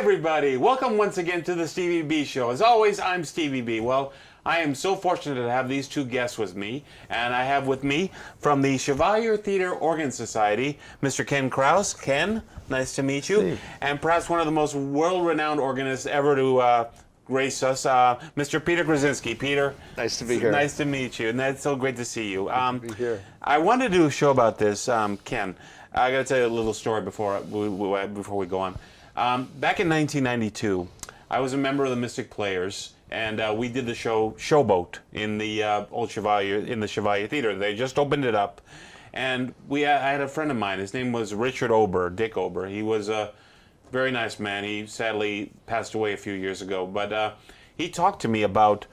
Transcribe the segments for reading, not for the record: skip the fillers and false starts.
everybody. Welcome once again to the Stevie B Show. As always, I'm Stevie B. Well, I am so fortunate to have these two guests with me, and I have with me from the Chevalier Theater Organ Society, Mr. Ken Krause. Ken, nice to meet you. Steve. And perhaps one of the most world-renowned organists ever to grace us, Mr. Peter Krasinski. Peter, Nice to be here. Nice to meet you, and that's so great to see you. Good to be here. I wanted to do a show about this, Ken. I got to tell you a little story before we go on. Back in 1992, I was a member of the Mystic Players, and we did the show Showboat in the old Chevalier, in the Chevalier Theater. They just opened it up, and I had a friend of mine. His name was Richard Ober, Dick Ober. He was a very nice man. He sadly passed away a few years ago, but he talked to me about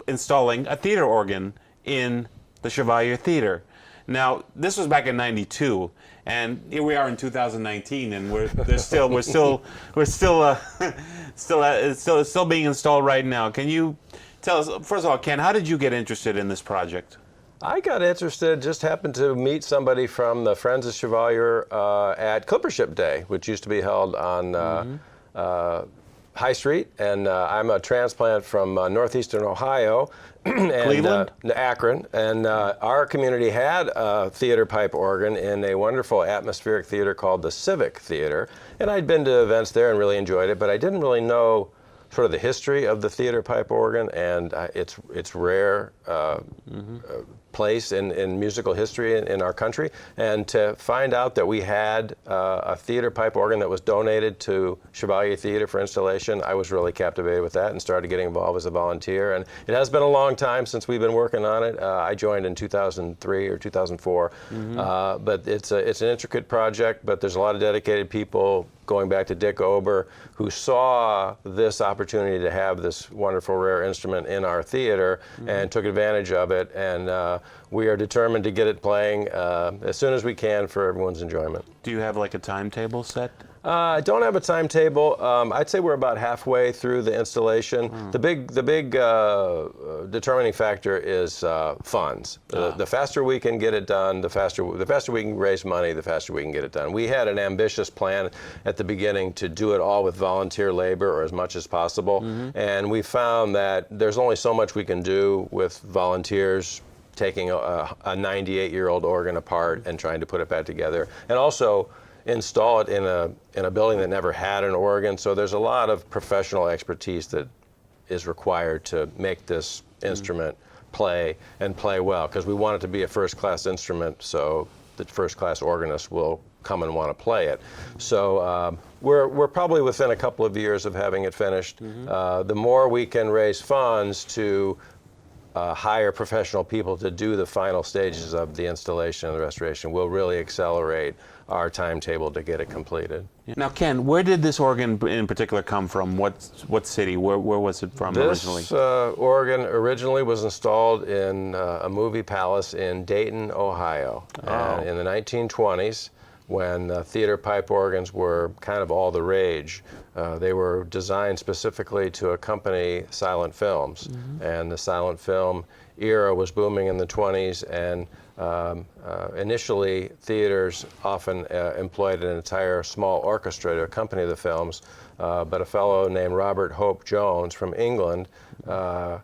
installing a theater organ in the Chevalier Theater. Now, this was back in '92, and here we are in 2019, and it's still being installed right now. Can you tell us, first of all, Ken, how did you get interested in this project? I got interested, just happened to meet somebody from the Friends of Chevalier at Clippership Day, which used to be held on High Street, and I'm a transplant from northeastern Ohio, and Cleveland? Akron, and our community had a theater pipe organ in a wonderful atmospheric theater called the Civic Theater, and I'd been to events there and really enjoyed it, but I didn't really know sort of the history of the theater pipe organ and its rare place in musical history in our country, and to find out that we had a theater pipe organ that was donated to Chevalier Theater for installation, I was really captivated with that and started getting involved as a volunteer. And it has been a long time since we've been working on it. I joined in 2003 or 2004, but it's an intricate project, but there's a lot of dedicated people, going back to Dick Ober, who saw this opportunity to have this wonderful rare instrument in our theater and took advantage of it, and we are determined to get it playing as soon as we can for everyone's enjoyment. Do you have like a timetable set? I don't have a timetable. I'd say we're about halfway through the installation. The big determining factor is funds. The faster we can get it done, the faster we can raise money, the faster we can get it done. We had an ambitious plan at the beginning to do it all with volunteer labor, or as much as possible, and we found that there's only so much we can do with volunteers taking a 98-year-old organ apart and trying to put it back together, and also install it in a building that never had an organ. So there's a lot of professional expertise that is required to make this instrument play and play well, because we want it to be a first-class instrument, so the first-class organist will come and want to play it. So we're probably within a couple of years of having it finished. The more we can raise funds to hire professional people to do the final stages of the installation and the restoration will really accelerate our timetable to get it completed. Now, Ken, where did this organ in particular come from? What city? Where was it from originally? This organ originally was installed in a movie palace in Dayton, Ohio, in the 1920s, when theater pipe organs were kind of all the rage. They were designed specifically to accompany silent films, and the silent film era was booming in the 20s, and initially theaters often employed an entire small orchestra to accompany the films, but a fellow named Robert Hope Jones from England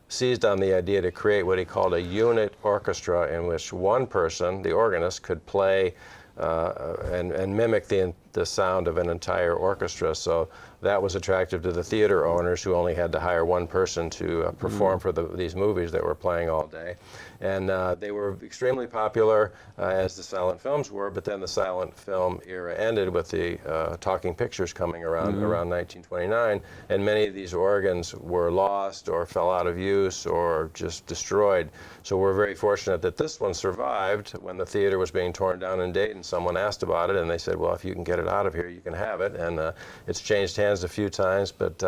seized on the idea to create what he called a unit orchestra, in which one person, the organist, could play and mimic the sound of an entire orchestra. So that was attractive to the theater owners, who only had to hire one person to perform for these movies that were playing all day. And they were extremely popular, as the silent films were, but then the silent film era ended with the talking pictures coming around 1929, and many of these organs were lost or fell out of use or just destroyed. So we're very fortunate that this one survived. When the theater was being torn down in Dayton, someone asked about it, and they said, well, if you can get it out of here, you can have it. And it's changed hands a few times, but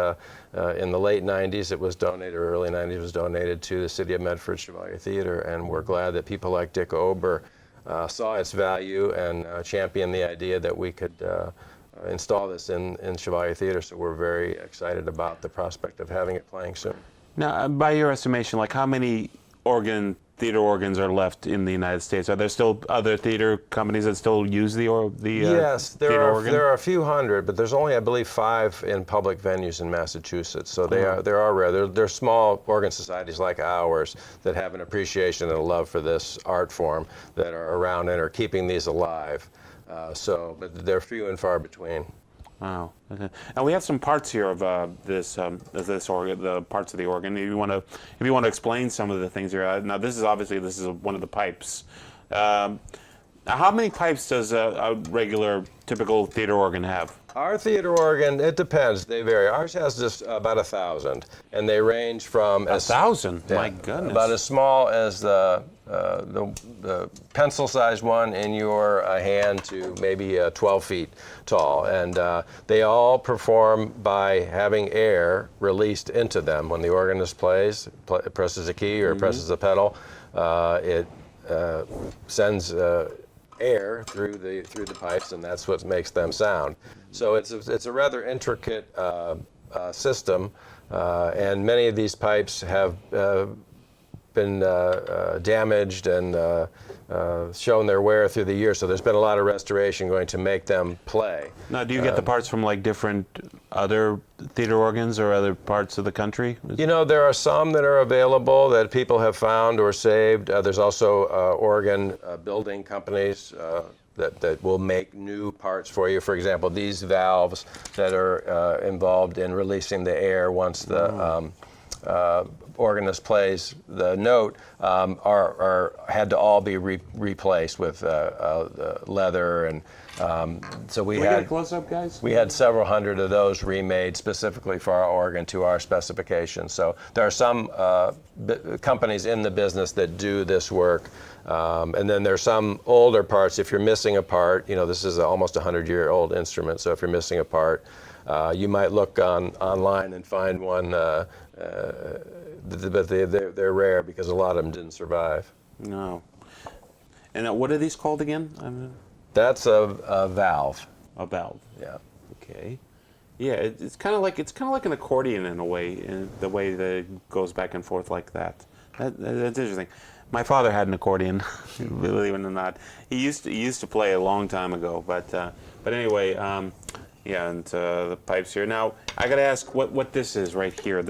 in the late 90s it was donated, or early 90s it was donated to the City of Medford Chevalier Theater, and we're glad that people like Dick Ober saw its value and championed the idea that we could install this in Chevalier Theater. So we're very excited about the prospect of having it playing soon. Now, by your estimation, like how many organ theater organs are left in the United States. Are there still other theater companies that still use the Yes, theater organ? there are a few hundred, but there's only, I believe, 5 in public venues in Massachusetts. So they are rare. They're small organ societies like ours that have an appreciation and a love for this art form that are around and are keeping these alive. But they're few and far between. Wow. Okay. Now we have some parts here of this organ, the parts of the organ. If you want to explain some of the things here. Now this is one of the pipes. Now how many pipes does a regular typical theater organ have? Our theater organ, it depends. They vary. Ours has just about 1,000, and they range from 1,000. My goodness. About as small as the pencil-sized one in your hand to maybe 12 feet tall, and they all perform by having air released into them when the organist presses a key or presses a pedal. It sends air through the pipes, and that's what makes them sound. So it's a rather intricate system, and many of these pipes have been damaged and shown their wear through the years. So there's been a lot of restoration going to make them play. Now, do you get the parts from like different other theater organs or other parts of the country? You know, there are some that are available that people have found or saved. There's also organ building companies that will make new parts for you. For example, these valves that are involved in releasing the air once the organist plays the note had to all be replaced with leather, and so we Can we had get a close-up, guys? we had several hundred of those remade specifically for our organ to our specifications. So there are some companies in the business that do this work, and then there's some older parts. If you're missing a part, you know, this is almost a 100-year-old instrument, so if you're missing a part, you might look online and find one, but they're rare because a lot of them didn't survive. No. And what are these called again? That's a valve. A valve. Yeah. Okay. Yeah, it's kind of like an accordion in a way, in the way that it goes back and forth like that. That's interesting. My father had an accordion, believe it or not. He used to play a long time ago, but anyway, yeah, and the pipes here. Now I got to ask what this is right here.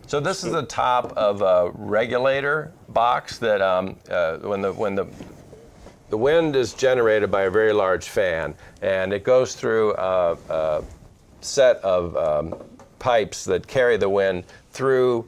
So this is the top of a regulator box that when the wind is generated by a very large fan, and it goes through a set of pipes that carry the wind through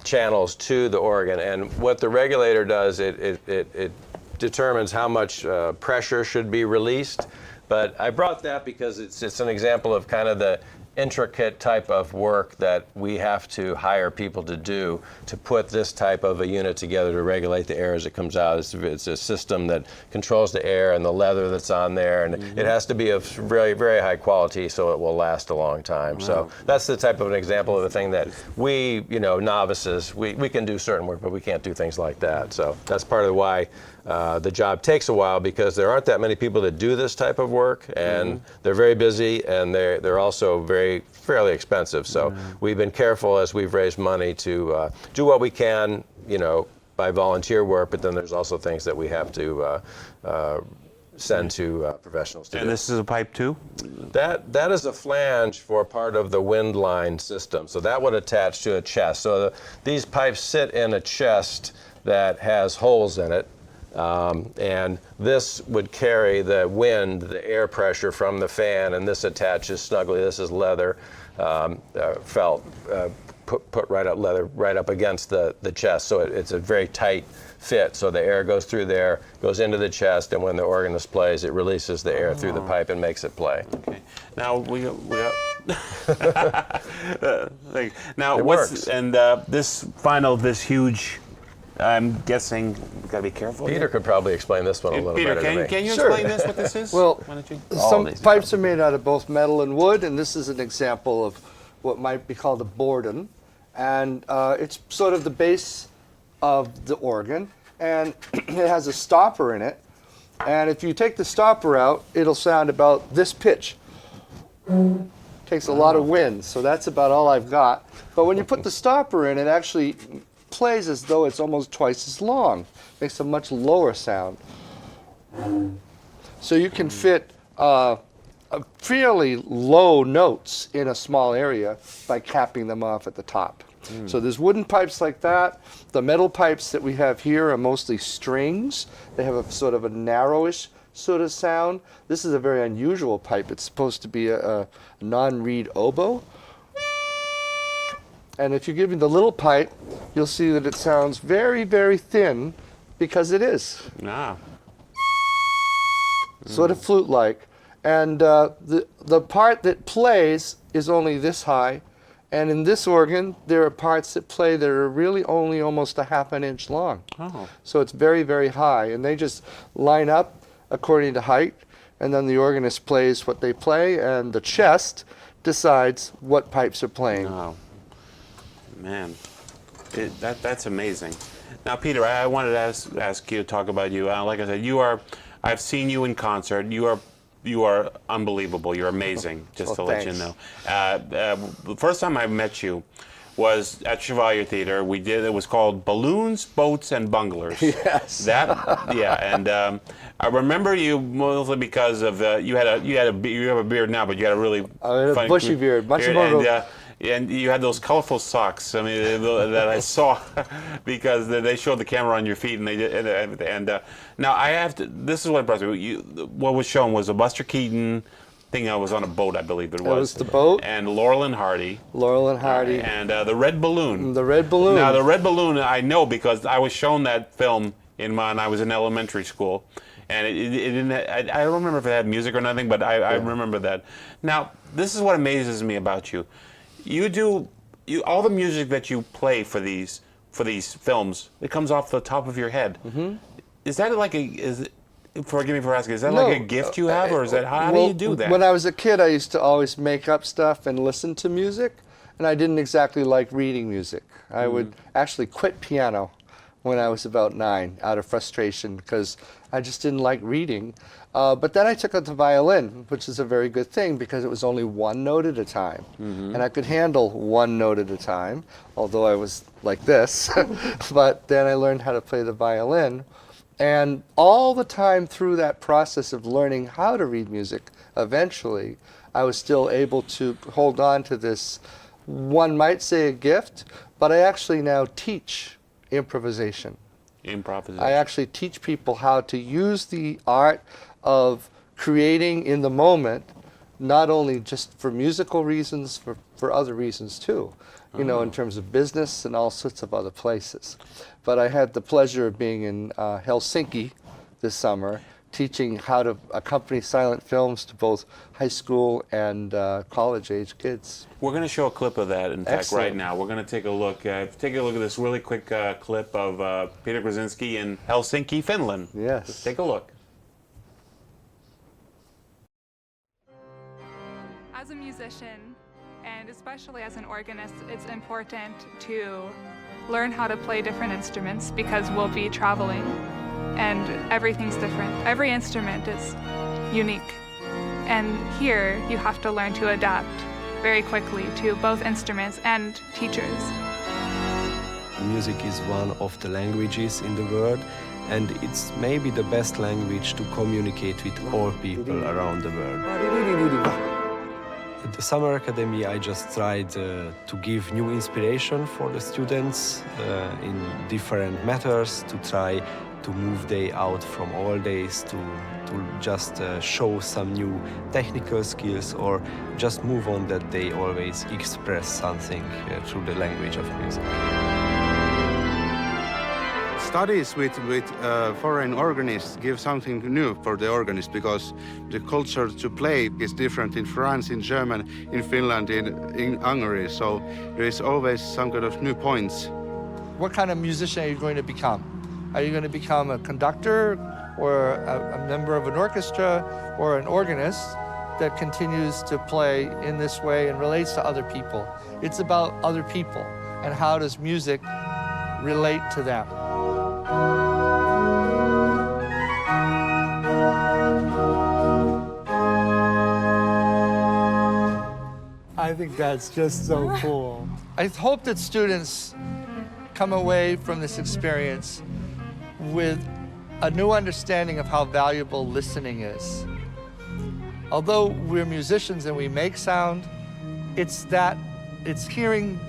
channels to the organ. And what the regulator does, it determines how much pressure should be released. But I brought that because it's an example of kind of the intricate type of work that we have to hire people to do to put this type of a unit together to regulate the air as it comes out. It's a system that controls the air and the leather that's on there, and it has to be of very, very high quality so it will last a long time. Wow. So that's the type of an example of a thing that we, novices, we can do certain work, but we can't do things like that. So that's part of why the job takes a while, because there aren't that many people that do this type of work, and they're very busy, and they're also fairly expensive. So we've been careful as we've raised money to do what we can, by volunteer work, but then there's also things that we have to send to professionals to do. And this is a pipe too? That is a flange for part of the wind line system. So that would attach to a chest. So these pipes sit in a chest that has holes in it. And this would carry the wind, the air pressure from the fan, and this attaches snugly. This is leather, felt, put right up against the chest. So it's a very tight fit. So the air goes through there, goes into the chest, and when the organist plays, it releases the air through the pipe and makes it play. Okay. Now we got now It what's works. and this huge. I'm guessing we've got to be careful. Peter could probably explain this one a little Peter, better than me. can you Sure. explain this? What this is? Well, Why don't you? some pipes are made out of both metal and wood, and this is an example of what might be called a borden. And it's sort of the base of the organ, and it has a stopper in it. And if you take the stopper out, it'll sound about this pitch. Takes a lot of wind, so that's about all I've got. But when you put the stopper in, it actually plays as though it's almost twice as long. Makes a much lower sound. So you can fit fairly low notes in a small area by capping them off at the top. So there's wooden pipes like that. The metal pipes that we have here are mostly strings. They have a sort of a narrowish sort of sound. This is a very unusual pipe. It's supposed to be a non-reed oboe. And if you give me the little pipe, you'll see that it sounds very, very thin, because it is. Ah. Sort of flute-like. And the part that plays is only this high. And in this organ, there are parts that play that are really only almost a half an inch long. Oh. So it's very, very high. And they just line up according to height. And then the organist plays what they play, and the chest decides what pipes are playing. Oh. Man, that's amazing. Now, Peter, I wanted to ask you to talk about you. Like I said, I've seen you in concert. You are unbelievable. You're amazing, just to let you know. The first time I met you was at Chevalier Theater. It was called Balloons, Boats, and Bunglers. Yes. And I remember you mostly because of you have a beard now, but you had a really funny bushy beard, much more. And you had those colorful socks. I mean, that I saw because they showed the camera on your feet, and they did. And now I have to. This is what impressed me. What was shown was a Buster Keaton thing. I was on a boat, I believe it was. It was the boat. And Laurel and Hardy. Laurel and Hardy. And the Red Balloon. The Red Balloon. Now the Red Balloon, I know because I was shown that film when I was in elementary school. And it didn't. I don't remember if it had music or nothing, but I remember that. Now this is what amazes me about you. All the music that you play for these films, it comes off the top of your head. Mm-hmm. Is that like forgive me for asking, is that like a gift you have, or is that how do you do that? When I was a kid, I used to always make up stuff and listen to music, and I didn't exactly like reading music. I would actually quit piano when I was about 9 out of frustration because I just didn't like reading. But then I took up the violin, which is a very good thing because it was only one note at a time. Mm-hmm. And I could handle one note at a time, although I was like this. But then I learned how to play the violin. And all the time through that process of learning how to read music, eventually, I was still able to hold on to this, one might say a gift, but I actually now teach improvisation. I actually teach people how to use the art of creating in the moment, not only just for musical reasons, for other reasons too, in terms of business and all sorts of other places. But I had the pleasure of being in Helsinki this summer, teaching how to accompany silent films to both high school and college-age kids. We're going to show a clip of that, in fact, right now. We're going to take a look. Take a look at this really quick clip of Peter Krasinski in Helsinki, Finland. Yes. Let's take a look. As a musician, and especially as an organist, it's important to learn how to play different instruments because we'll be traveling and everything's different. Every instrument is unique. And here you have to learn to adapt very quickly to both instruments and teachers. Music is one of the languages in the world, and it's maybe the best language to communicate with all people around the world. At the Summer Academy, I just tried to give new inspiration for the students in different matters, to try to move they out from all days, to just show some new technical skills, or just move on that they always express something through the language of music. Studies with foreign organists give something new for the organist because the culture to play is different in France, in Germany, in Finland, in Hungary. So there is always some kind of new points. What kind of musician are you going to become? Are you going to become a conductor or a member of an orchestra or an organist that continues to play in this way and relates to other people? It's about other people and how does music relate to them. I think that's just so cool. I hope that students come away from this experience with a new understanding of how valuable listening is. Although we're musicians and we make sound, it's hearing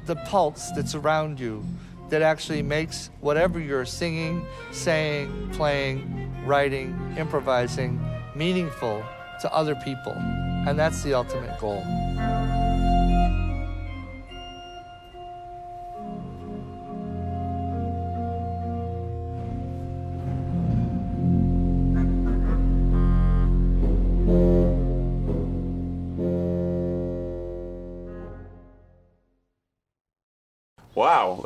the pulse that's around you that actually makes whatever you're singing, saying, playing, writing, improvising meaningful to other people. And that's the ultimate goal. Wow,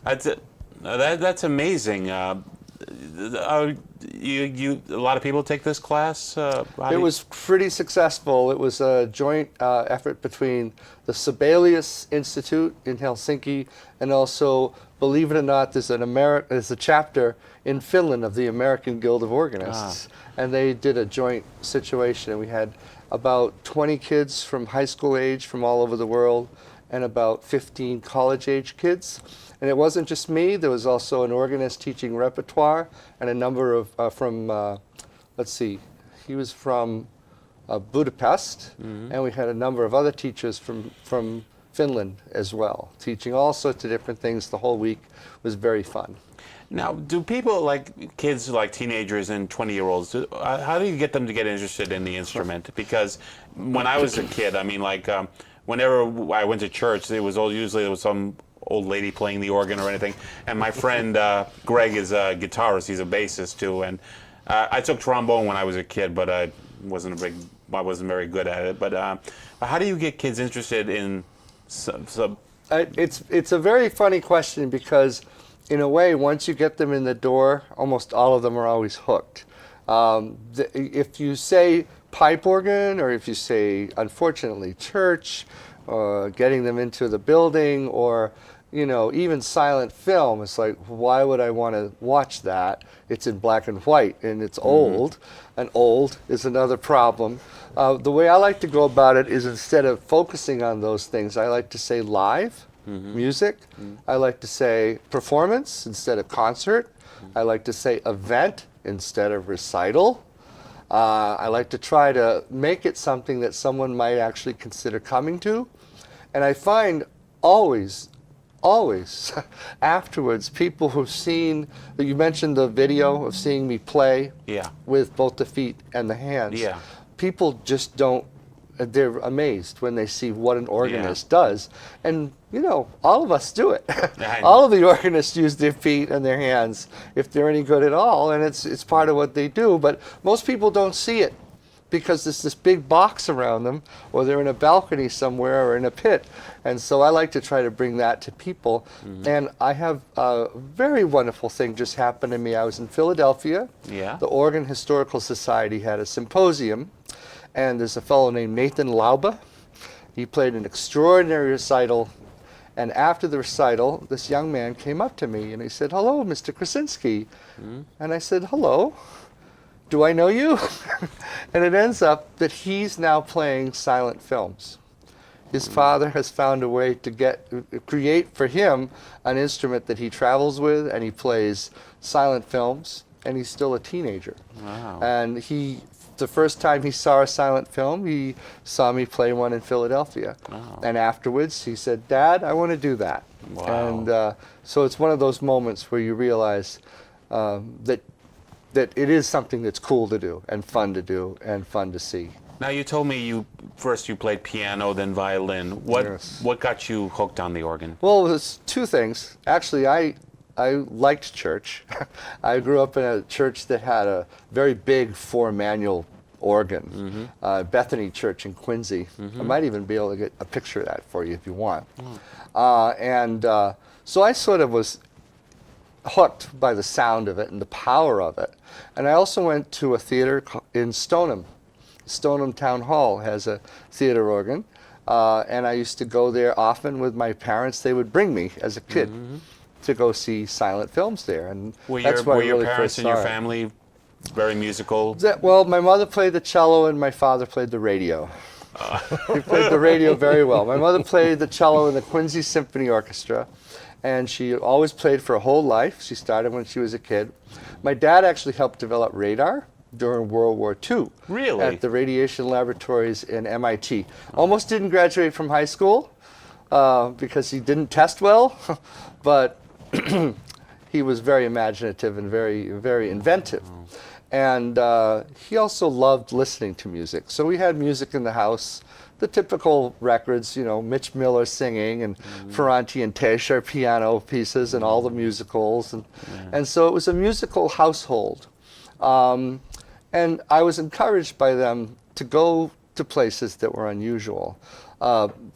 that's amazing. A lot of people take this class. It was pretty successful. It was a joint effort between the Sibelius Institute in Helsinki and also, believe it or not, there's a chapter in Finland of the American Guild of Organists, and they did a joint situation. And we had about 20 kids from high school age from all over the world, and about 15 college-age kids. And it wasn't just me. There was also an organist teaching repertoire and a number of let's see, he was from Budapest, and we had a number of other teachers from Finland as well, teaching all sorts of different things the whole week. It was very fun. Now, do people, like kids, like teenagers and 20-year-olds, how do you get them to get interested in the instrument? Because when I was a kid, I mean, like, whenever I went to church, usually there was some old lady playing the organ or anything. And my friend Greg is a guitarist; he's a bassist too. And I took trombone when I was a kid, but I wasn't very good at it. But how do you get kids interested in It's a very funny question because, in a way, once you get them in the door, almost all of them are always hooked. If you say pipe organ, or if you say, unfortunately, church, or getting them into the building, or even silent film, it's like, why would I want to watch that? It's in black and white, and it's old, and old is another problem. The way I like to go about it is, instead of focusing on those things, I like to say live music. I like to say performance instead of concert. I like to say event instead of recital. I like to try to make it something that someone might actually consider coming to. And I find always afterwards, people who've seen, you mentioned the video of seeing me play with both the feet and the hands. Yeah. People just don't, they're amazed when they see what an organist does. And, all of us do it. All of the organists use their feet and their hands if they're any good at all, and it's part of what they do. But most people don't see it because there's this big box around them, or they're in a balcony somewhere or in a pit. And so I like to try to bring that to people. And I have a very wonderful thing just happened to me. I was in Philadelphia. Yeah. The Organ Historical Society had a symposium, and there's a fellow named Nathan Lauba. He played an extraordinary recital. And after the recital, this young man came up to me and he said, "Hello, Mr. Krasinski." And I said, "Hello. Do I know you?" And it ends up that he's now playing silent films. His father has found a way to create for him an instrument that he travels with, and he plays silent films, and he's still a teenager. Wow. And the first time he saw a silent film, he saw me play one in Philadelphia. Wow. And afterwards, he said, "Dad, I want to do that." Wow. And so it's one of those moments where you realize that it is something that's cool to do and fun to see. Now, you told me you played piano, then violin. What got you hooked on the organ? Well, there's two things. Actually, I liked church. I grew up in a church that had a very big 4-manual organ, Bethany Church in Quincy. I might even be able to get a picture of that for you if you want. So I sort of was hooked by the sound of it and the power of it. And I also went to a theater in Stoneham. Stoneham Town Hall has a theater organ, and I used to go there often with my parents. They would bring me as a kid to go see silent films there, and that's why I really parents first and your saw it. family very musical? Well, my mother played the cello and my father played the radio. He played the radio very well. My mother played the cello in the Quincy Symphony Orchestra, and she always played for her whole life. She started when she was a kid. My dad actually helped develop radar during World War II. Really? At the radiation laboratories in MIT. Almost didn't graduate from high school because he didn't test well, but he was very imaginative and very, very inventive. And he also loved listening to music. So we had music in the house, the typical records, you know, Mitch Miller singing and Ferranti and Tesher piano pieces and all the musicals. And so it was a musical household. And I was encouraged by them to go to places that were unusual.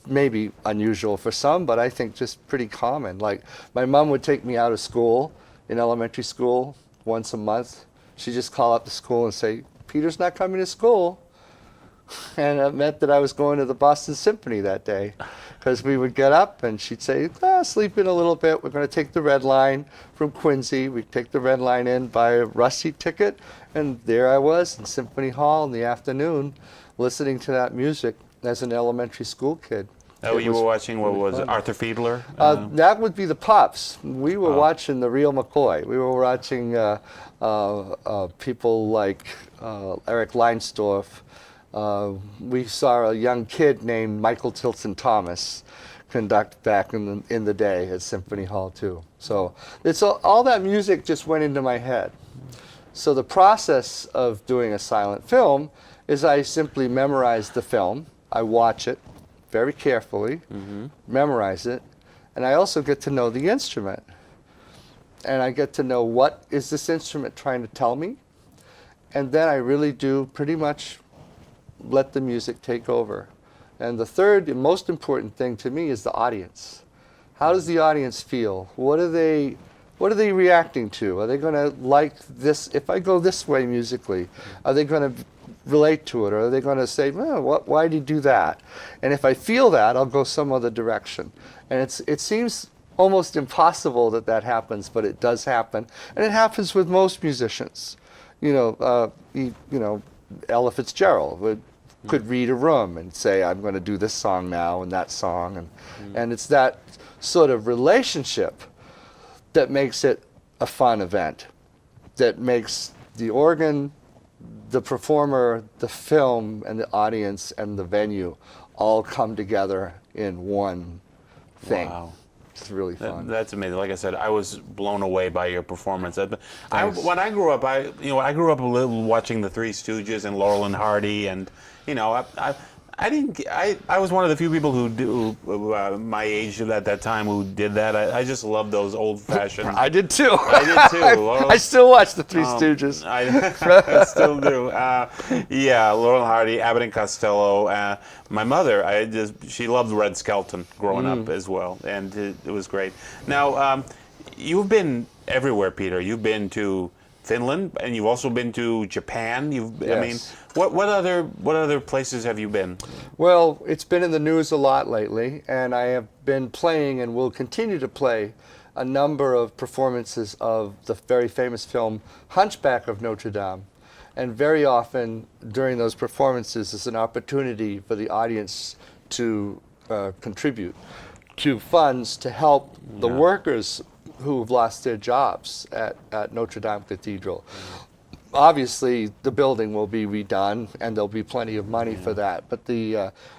Maybe unusual for some, but I think just pretty common. Like my mom would take me out of school, in elementary school, once a month. She'd just call up the school and say, Peter's not coming to school. And it meant that I was going to the Boston Symphony that day. Because we would get up and she'd say, sleep in a little bit. We're going to take the red line from Quincy. We'd take the red line in, buy a rush seat ticket. And there I was in Symphony Hall in the afternoon, listening to that music as an elementary school kid. Oh, you were watching, what was it, Arthur Fiedler? That would be the Pops. We were watching the real McCoy. We were watching people like Eric Leinsdorf. We saw a young kid named Michael Tilson Thomas conduct back in the day at Symphony Hall too. So it's all that music just went into my head. So the process of doing a silent film is I simply memorize the film. I watch it very carefully, memorize it, and I also get to know the instrument. And I get to know what is this instrument trying to tell me, and then I really do pretty much let the music take over. And the third and most important thing to me is the audience. How does the audience feel? What are they reacting to? Are they going to like this? If I go this way musically, are they going to relate to it, or are they going to say, why did you do that? And if I feel that, I'll go some other direction. And it seems almost impossible that happens, but it does happen, and it happens with most musicians. Ella Fitzgerald could read a room and say, I'm going to do this song now and that song, and it's that sort of relationship that makes it a fun event, that makes the organ, the performer, the film, and the audience and the venue all come together in one thing. Wow. It's really fun. That's amazing. Like I said, I was blown away by your performance. When I grew up, I grew up a little watching the Three Stooges and Laurel and Hardy, and I was one of the few people my age at that time who did that. I just loved those old-fashioned. I did too. I did too. I still watch the Three Stooges. I still do. Laurel and Hardy, Abbott and Costello. My mother, she loved Red Skelton growing up as well, and it was great. Now, you've been everywhere, Peter. You've been to Finland, and you've also been to Japan. I mean, what other places have you been? Well, it's been in the news a lot lately, and I have been playing and will continue to play a number of performances of the very famous film Hunchback of Notre Dame. And very often during those performances is an opportunity for the audience to contribute to funds to help the workers who've lost their jobs at Notre Dame Cathedral. Obviously, the building will be redone, and there'll be plenty of money for that. But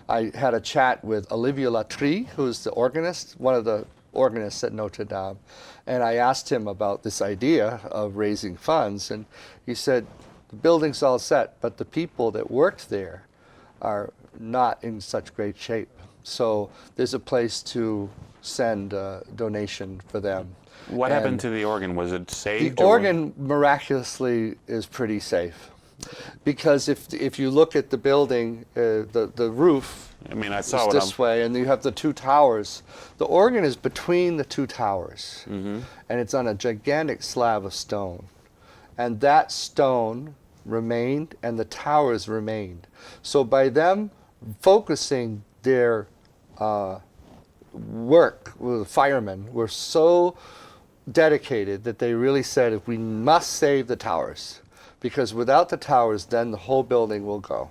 I had a chat with Olivier Latry, who's the organist, one of the organists at Notre Dame, and I asked him about this idea of raising funds, and he said, the building's all set, but the people that worked there are not in such great shape. So there's a place to send a donation for them. What happened to the organ? Was it saved? The organ miraculously is pretty safe, because if you look at the building, the roof, I mean, I saw is it this way, and you have the two towers. The organ is between the two towers, and it's on a gigantic slab of stone, and that stone remained, and the towers remained. So by them focusing their work with the firemen were so dedicated that they really said, if we must save the towers, because without the towers, then the whole building will go.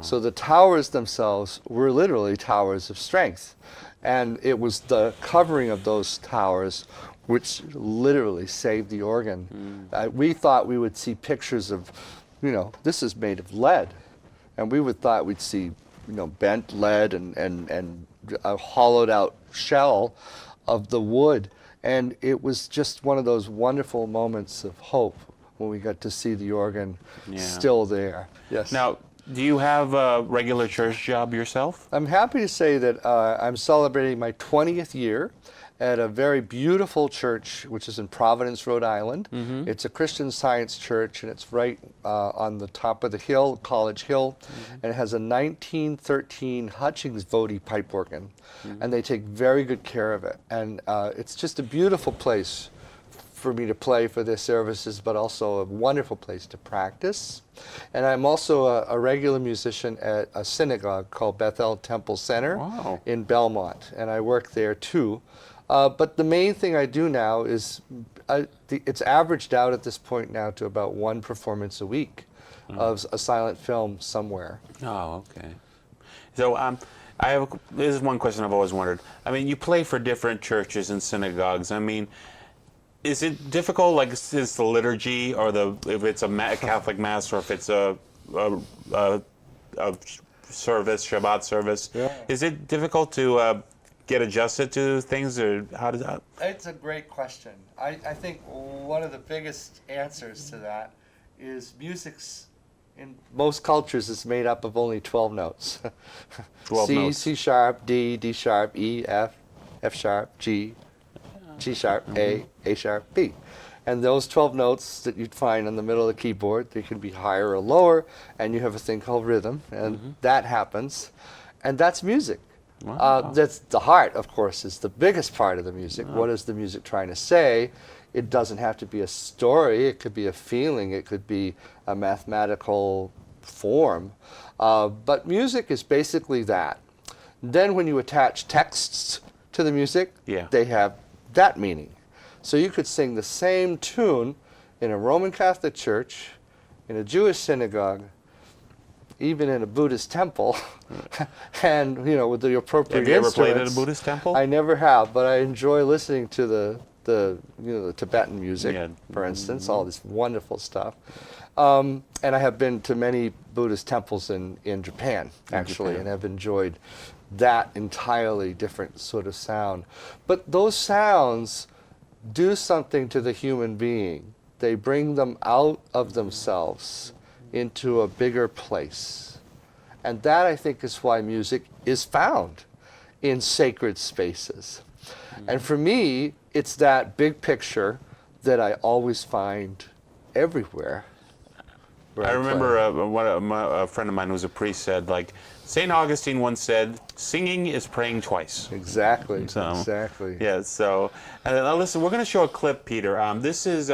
So the towers themselves were literally towers of strength. And it was the covering of those towers which literally saved the organ. We thought we would see pictures of, this is made of lead. And we would thought we'd see, bent lead and a hollowed out shell of the wood. And it was just one of those wonderful moments of hope when we got to see the organ still there. Yes. Now, do you have a regular church job yourself? I'm happy to say that I'm celebrating my 20th year at a very beautiful church, which is in Providence, Rhode Island. It's a Christian Science church, and it's right on the top of the hill, College Hill, and it has a 1913 Hutchings Vody pipe organ, and they take very good care of it. And it's just a beautiful place for me to play for their services, but also a wonderful place to practice. And I'm also a regular musician at a synagogue called Bethel Temple Center in Belmont, and I work there too. But the main thing I do now is, it's averaged out at this point now to about one performance a week of a silent film somewhere. Oh, okay. So this is one question I've always wondered. I mean, you play for different churches and synagogues. I mean, is it difficult, like, is the liturgy, or if it's a Catholic mass, or if it's a service, Shabbat service, is it difficult to get adjusted to things, or how does that? It's a great question. I think one of the biggest answers to that is music's, in most cultures, is made up of only 12 notes. 12 C, notes. C sharp, D, D sharp, E, F, F sharp, G, G sharp, A sharp, B. And those 12 notes that you'd find in the middle of the keyboard, they can be higher or lower, and you have a thing called rhythm, and that happens. And that's music. Wow. That's the heart, of course, is the biggest part of the music. What is the music trying to say? It doesn't have to be a story. It could be a feeling. It could be a mathematical form. But music is basically that. Then when you attach texts to the music, they have that meaning. So you could sing the same tune in a Roman Catholic church, in a Jewish synagogue, even in a Buddhist temple, and with the appropriate instruments. Have you ever played at a Buddhist temple? I never have, but I enjoy listening to the Tibetan music, for instance, all this wonderful stuff. And I have been to many Buddhist temples in Japan, actually, and have enjoyed that entirely different sort of sound. But those sounds do something to the human being. They bring them out of themselves into a bigger place. And that, I think, is why music is found in sacred spaces. And for me, it's that big picture that I always find everywhere. I remember a friend of mine who was a priest said, like, St. Augustine once said, singing is praying twice. Exactly, So, exactly. Yeah, so, now listen, we're going to show a clip, Peter. This is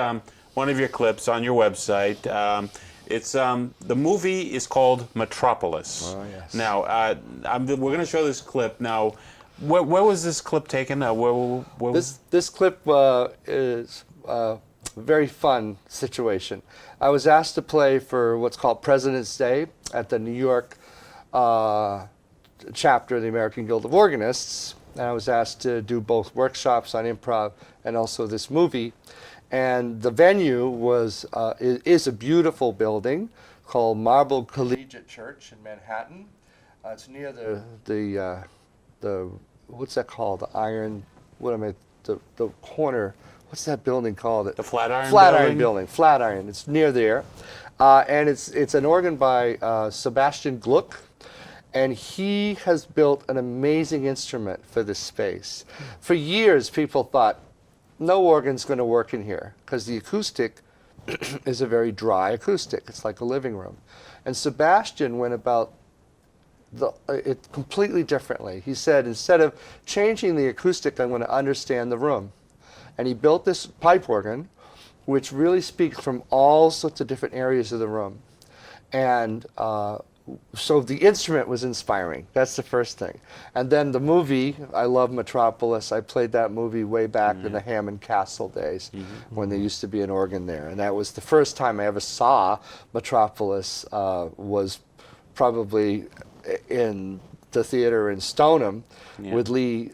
one of your clips on your website. It's the movie is called Metropolis. Oh, yes. Now, we're going to show this clip. Now, where was this clip taken? This clip is a very fun situation. I was asked to play for what's called President's Day at the New York chapter of the American Guild of Organists, and I was asked to do both workshops on improv and also this movie. And the venue is a beautiful building called Marble Collegiate Church in Manhattan. It's near the what's that called? The iron. The corner. What's that building called? The Flatiron Building. Flatiron. It's near there, and it's an organ by Sebastian Gluck, and he has built an amazing instrument for this space. For years, people thought, no organ's going to work in here because the acoustic is a very dry acoustic. It's like a living room. And Sebastian went about it completely differently. He said, instead of changing the acoustic, I'm going to understand the room. And he built this pipe organ, which really speaks from all sorts of different areas of the room. And so the instrument was inspiring. That's the first thing. And then the movie, I love Metropolis. I played that movie way back in the Hammond Castle days when there used to be an organ there. And that was the first time I ever saw Metropolis, was probably in the theater in Stoneham Yeah. with Lee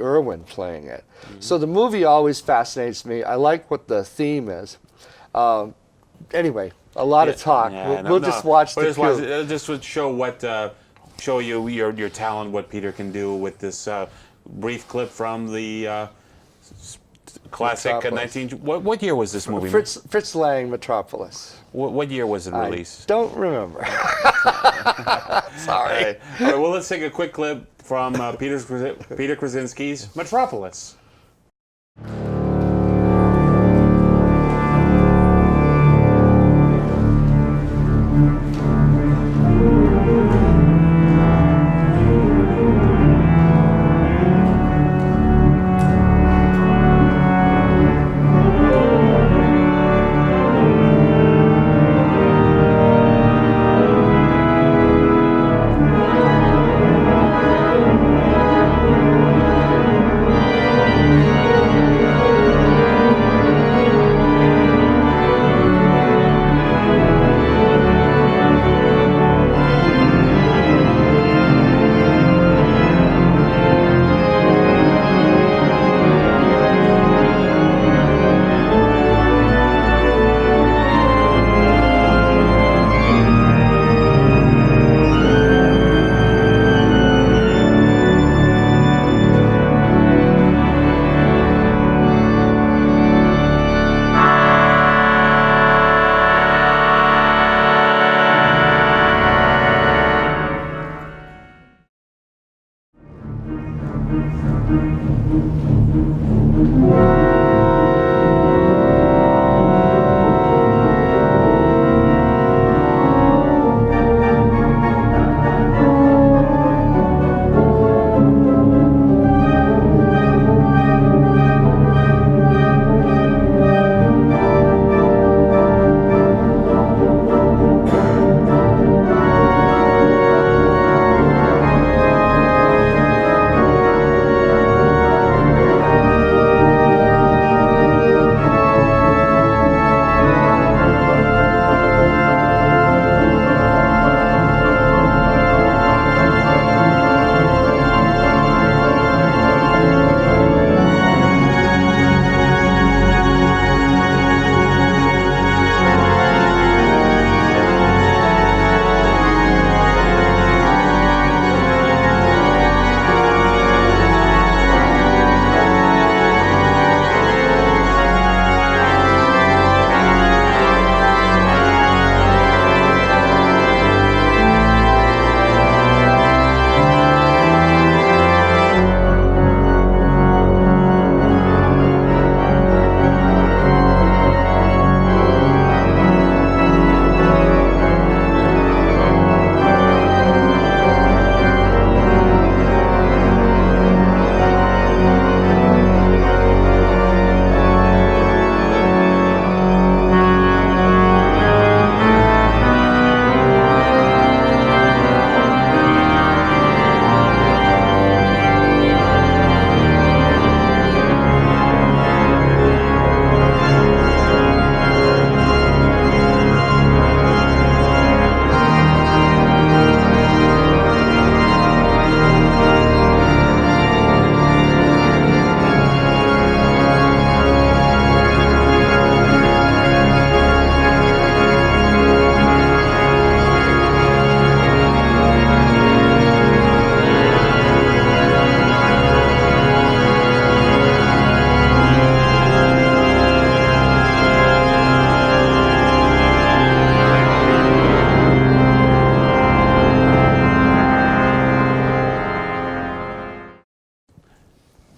Irwin playing it. So the movie always fascinates me. I like what the theme is. Anyway, a lot of talk. Yeah, We'll just watch the cue. It just would show show you your talent, what Peter can do with this brief clip from the classic Metropolis. 19. What year was this movie? Fritz Lang, Metropolis. What year was it I released? don't remember. All right. Well, let's take a quick clip from Peter Krasinski's Metropolis.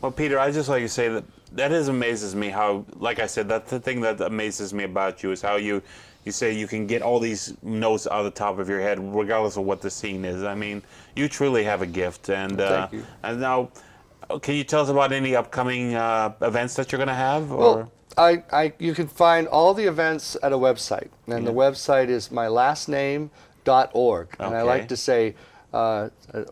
Well, Peter, I just like to say that is amazes me how, like I said, that's the thing that amazes me about you is how you say you can get all these notes out of the top of your head regardless of what the scene is. I mean, you truly have a gift. And Thank you. And now, can you tell us about any upcoming events that you're going to have? Well, you can find all the events at a website, and the website is myLastName.org. And I like Okay. to say,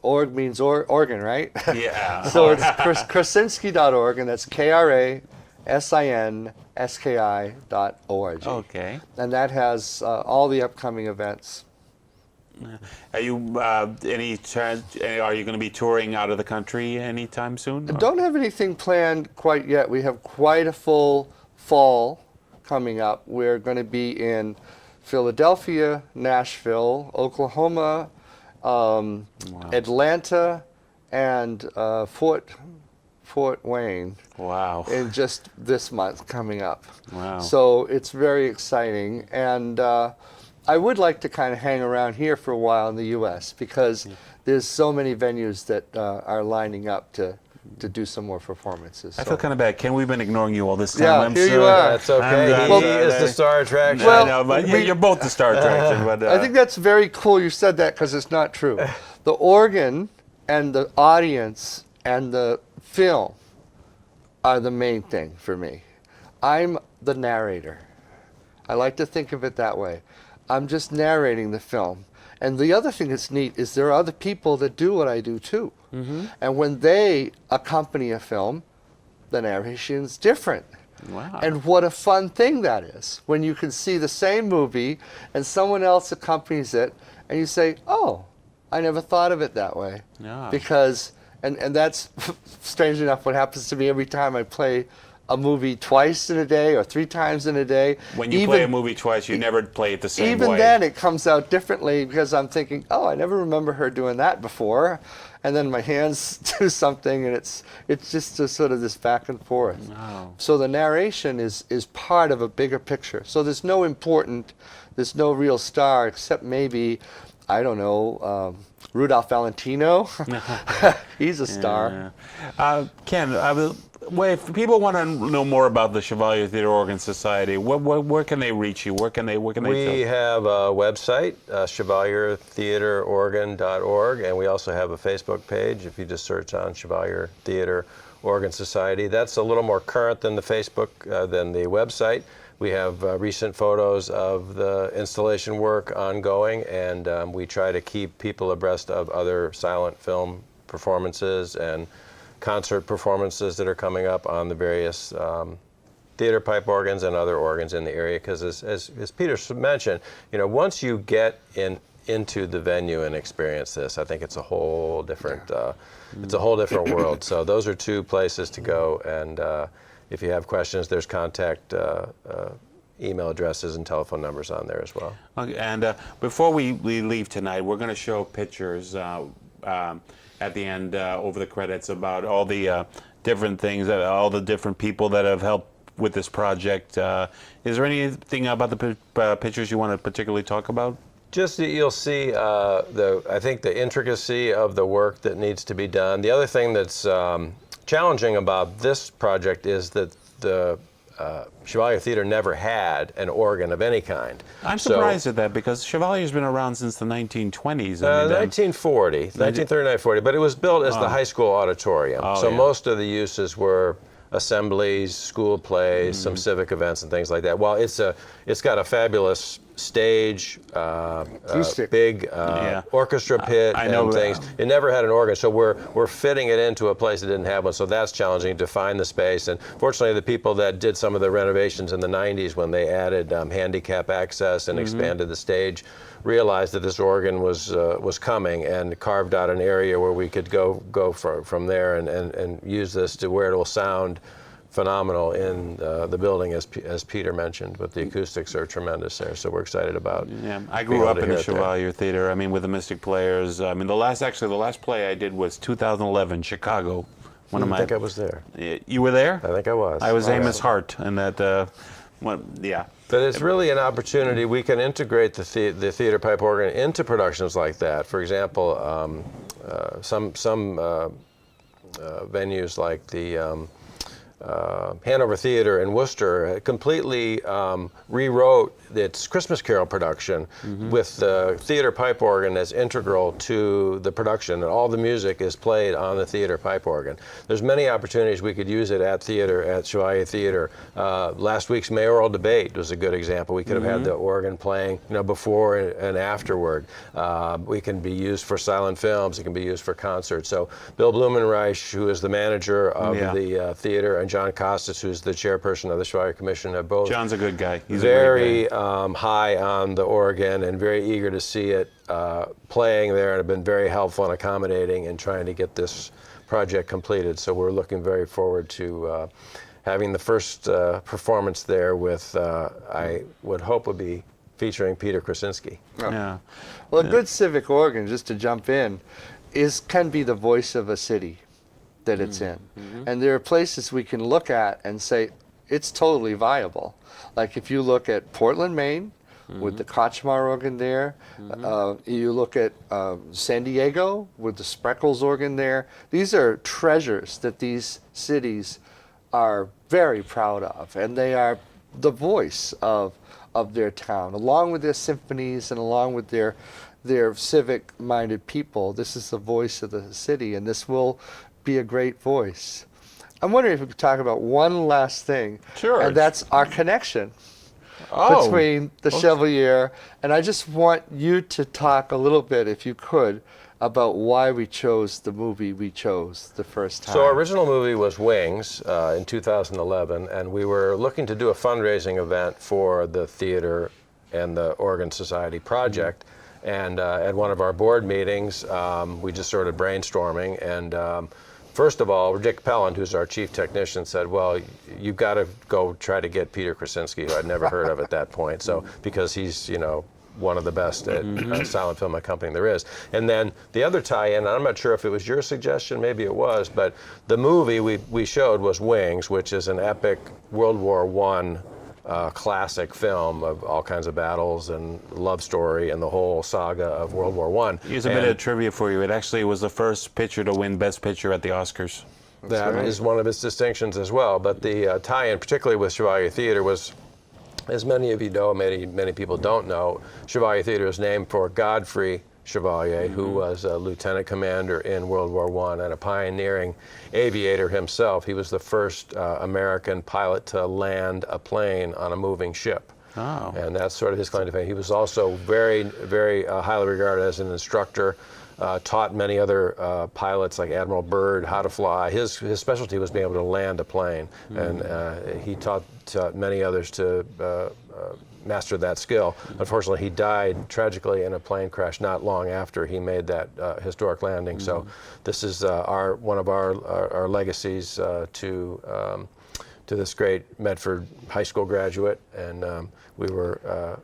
org means organ, right? Yeah. So it's Krasinski.org, and that's KRASINSKI.org. Okay. And that has all the upcoming events. Are you are you going to be touring out of the country anytime soon? I don't have anything planned quite yet. We have quite a full fall coming up. We're going to be in Philadelphia, Nashville, Oklahoma, Atlanta, and Fort Wayne. Wow. In just this month coming up. Wow. So it's very exciting. And I would like to kind of hang around here for a while in the U.S. because there's so many venues that are lining up to do some more performances. I feel kind of bad. Ken, we've been ignoring you all this time. Yeah, here you are. That's okay. Well, He is the star attraction. Well, I know, but you're both the star attraction. But I think that's very cool you said that because it's not true. The organ and the audience and the film are the main thing for me. I'm the narrator. I like to think of it that way. I'm just narrating the film. And the other thing that's neat is there are other people that do what I do too. And when they accompany a film, the narration's different. Wow. And what a fun thing that is when you can see the same movie and someone else accompanies it and you say, oh, I never thought of it that way. Yeah. Because, and that's strange enough what happens to me every time I play a movie twice in a day or 3 times in a day. When you play a movie twice, you never play it the same way. Even then, it comes out differently because I'm thinking, oh, I never remember her doing that before. And then my hands do something, and it's just a sort of this back and forth. Wow. So the narration is part of a bigger picture. So there's no real star except maybe, I don't know, Rudolph Valentino. He's a star. Ken, if people want to know more about the Chevalier Theatre Organ Society, where can they reach you? Where can they We tell? have a website, chevaliertheaterorgan.org, and we also have a Facebook page. If you just search on Chevalier Theatre Organ Society, that's a little more current than the Facebook, than the website. We have recent photos of the installation work ongoing, and we try to keep people abreast of other silent film performances and concert performances that are coming up on the various theater pipe organs and other organs in the area. Because as Peter mentioned, once you get into the venue and experience this, I think it's a whole different world. So those are 2 places to go, and if you have questions, there's contact email addresses and telephone numbers on there as well. Okay, and before we leave tonight, we're going to show pictures at the end over the credits about all the different things, all the different people that have helped with this project. Is there anything about the pictures you want to particularly talk about? Just that you'll see I think the intricacy of the work that needs to be done. The other thing that's challenging about this project is that the Chevalier Theatre never had an organ of any kind. I'm surprised at that because Chevalier's been around since the 1920s. 1939-40, but it was built as the high school auditorium. So most of the uses were assemblies, school plays, some civic events and things like that. While it's got a fabulous stage, big orchestra pit and things. It never had an organ, so we're fitting it into a place that didn't have one. So that's challenging to find the space. And fortunately, the people that did some of the renovations in the 90s, when they added handicap access and expanded the stage, realized that this organ was coming and carved out an area where we could go from there and use this to where it will sound phenomenal in the building, as Peter mentioned, but the acoustics are tremendous there, so we're excited about. Yeah, I grew up in the Chevalier Theatre. I mean, with the Mystic Players. I mean, the last play I did was 2011, Chicago. I think I was there. You were there? I think I was. I was Amos Hart, and that. But it's really an opportunity. We can integrate the theater pipe organ into productions like that. For example, some venues like the Hanover Theater in Worcester completely rewrote its Christmas Carol production with the theater pipe organ as integral to the production, and all the music is played on the theater pipe organ. There's many opportunities we could use it at Chevalier Theater. Last week's mayoral debate was a good example. We could have had the organ playing, before and afterward. We can be used for silent films. It can be used for concerts. So Bill Blumenreich, who is the manager of the theater, and John Costas, who's the chairperson of the Chevalier Commission, have both John's a good guy. He's a great guy. very high on the organ and very eager to see it playing there, and have been very helpful and accommodating in trying to get this project completed. So we're looking very forward to having the first performance there with, I would hope would be featuring Peter Krasinski. Yeah. Well, a good civic organ, just to jump in, can be the voice of a city that it's in. And there are places we can look at and say, it's totally viable. Like if you look at Portland, Maine, with the Kachmar organ there, you look at San Diego with the Spreckles organ there. These are treasures that these cities are very proud of, and they are the voice of their town, along with their symphonies and along with their civic-minded people. This is the voice of the city, and this will be a great voice. I'm wondering if we could talk about one last thing, Sure. and that's our connection Oh. between the Chevalier, and I just want you to talk a little bit, if you could, about why we chose the movie we chose the first time. So our original movie was Wings in 2011, and we were looking to do a fundraising event for the theater and the Organ Society project. And at one of our board meetings, we just started brainstorming, and first of all, Dick Pelland, who's our chief technician, said, well, you've got to go try to get Peter Krasinski, who I'd never heard of at that point, so because he's, you know, one of the best at silent film accompanying there is. And then the other tie-in, I'm not sure if it was your suggestion, maybe it was, but the movie we showed was Wings, which is an epic World War I classic film of all kinds of battles and love story and the whole saga of World War I. Here's a bit of trivia for you. It actually was the first picture to win Best Picture at the Oscars. That is one of its distinctions as well. But the tie-in, particularly with Chevalier Theater, was, as many of you know, many people don't know, Chevalier Theater is named for Godfrey Chevalier, who was a lieutenant commander in World War I and a pioneering aviator himself. He was the first American pilot to land a plane on a moving ship. Oh. And that's sort of his claim to fame. He was also very, very highly regarded as an instructor. Taught many other pilots like Admiral Byrd how to fly. His specialty was being able to land a plane, and he taught many others to master that skill. Unfortunately, he died tragically in a plane crash not long after he made that historic landing. So this is one of our legacies to this great Medford High School graduate, and we were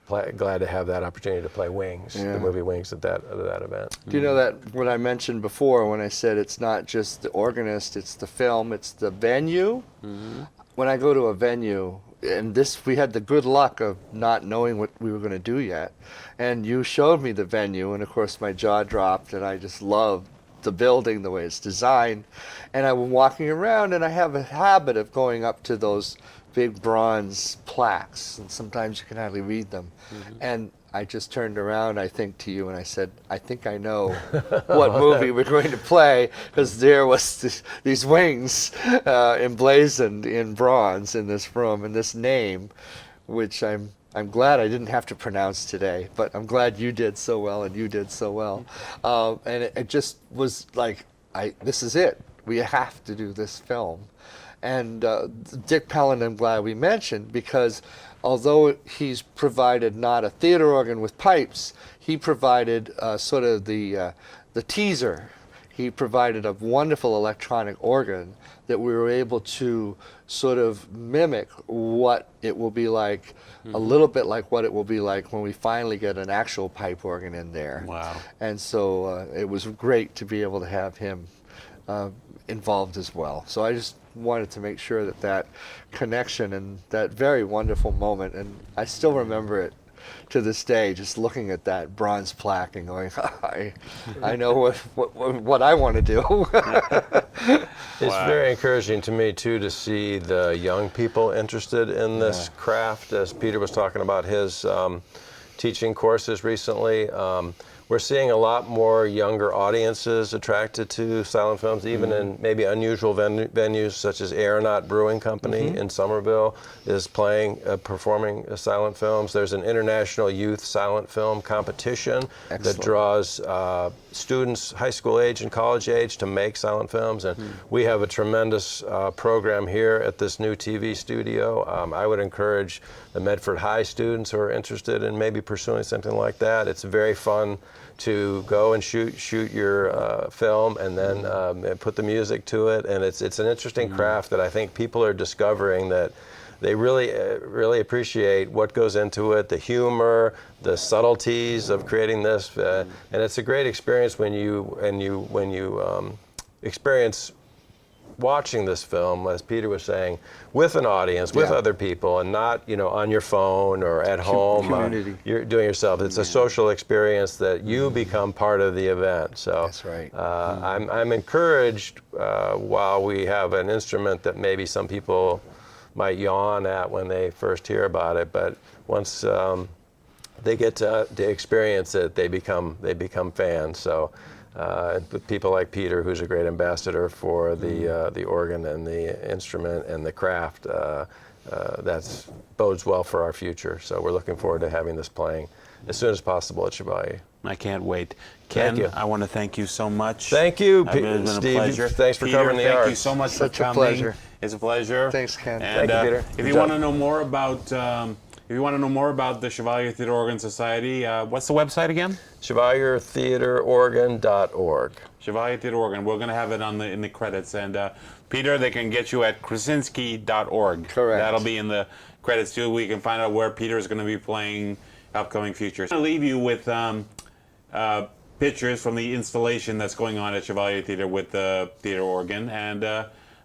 glad to have that opportunity to play Wings, the movie Wings, at that event. Do you know that what I mentioned before when I said it's not just the organist, it's the film, it's the venue? When I go to a venue, and we had the good luck of not knowing what we were going to do yet, and you showed me the venue, and of course my jaw dropped, and I just loved the building, the way it's designed, and I'm walking around, and I have a habit of going up to those big bronze plaques, and sometimes you can hardly read them. And I just turned around, I think, to you, and I said, I think I know what movie we're going to play, because there was these wings emblazoned in bronze in this room, and this name, which I'm glad I didn't have to pronounce today, but I'm glad you did so well, and you did so well. And it just was like, this is it. We have to do this film. And Dick Pelland, I'm glad we mentioned, because although he's provided not a theater organ with pipes, he provided sort of the teaser. He provided a wonderful electronic organ that we were able to sort of mimic what it will be like, a little bit like what it will be like when we finally get an actual pipe organ in there. Wow. And so it was great to be able to have him involved as well. So I just wanted to make sure that connection and that very wonderful moment, and I still remember it to this day, just looking at that bronze plaque and going, I know what I want to do. It's very encouraging to me, too, to see the young people interested in this craft, as Peter was talking about his teaching courses recently. we're seeing a lot more younger audiences attracted to silent films, even in maybe unusual venues such as Aeronaut Brewing Company in Somerville is performing silent films. There's an international youth silent film competition that draws students high school age and college age to make silent films, and we have a tremendous program here at this new TV studio. I would encourage the Medford High students who are interested in maybe pursuing something like that. It's very fun to go and shoot your film and then put the music to it, and it's an interesting craft that I think people are discovering that they really appreciate what goes into it, the humor, the subtleties of creating this, and it's a great experience when you experience watching this film, as Peter was saying, with an audience, with other people, and not on your phone or at home. Community. You're doing yourself. It's a social experience that you become part of the event. So That's right. I'm encouraged while we have an instrument that maybe some people might yawn at when they first hear about it, but once they get to experience it, they become fans. So. With people like Peter, who's a great ambassador for the organ and the instrument and the craft, that bodes well for our future. So we're looking forward to having this playing as soon as possible at Chevalier. I can't wait. Ken, Thank you. I want to thank you so much. Thank you, It's been a Steve. pleasure. Thanks for Peter, covering the thank arts. you so much Such for a coming. pleasure. It's a pleasure. Thanks, Ken. And, Thank you, Peter. If Good you job. want to know more about the Chevalier Theatre Organ Society, what's the website again? ChevalierTheatreOrgan.org. Chevalier Theatre Organ. We're going to have it in the credits. And Peter, they can get you at krasinski.org. Correct. That'll be in the credits too. We can find out where Peter is going to be playing upcoming features. I'm going to leave you with pictures from the installation that's going on at Chevalier Theatre with the theatre organ. And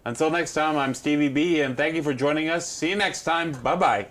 until next time, I'm Stevie B, and thank you for joining us. See you next time. Bye-bye.